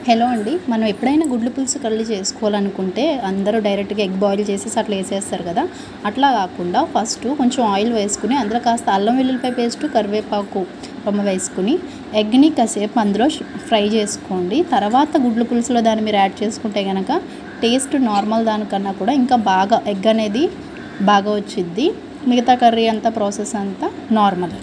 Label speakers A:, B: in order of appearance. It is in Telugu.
A: హలో అండి. మనం ఎప్పుడైనా గుడ్లు పులుసు కర్రీ చేసుకోవాలనుకుంటే అందరూ డైరెక్ట్‌గా ఎగ్ బాయిల్ చేసేసి అట్లా వేసేస్తారు కదా! అట్లా కాకుండా ఫస్ట్ కొంచెం ఆయిల్ వేసుకుని అందులో కాస్త అల్లం వెల్లుల్లిపాయ పేస్ట్, కరివేపాకు రొమ్మ వేసుకుని ఎగ్‌ని కాసేపు అందులో ఫ్రై చేసుకోండి. తర్వాత గుడ్లు పులుసులో దాన్ని మీరు యాడ్ చేసుకుంటే గనక టేస్ట్ నార్మల్ దానికన్నా కూడా ఇంకా బాగా ఎగ్ అనేది బాగా వచ్చిద్ది. మిగతా కర్రీ అంతా ప్రాసెస్ అంతా నార్మల్.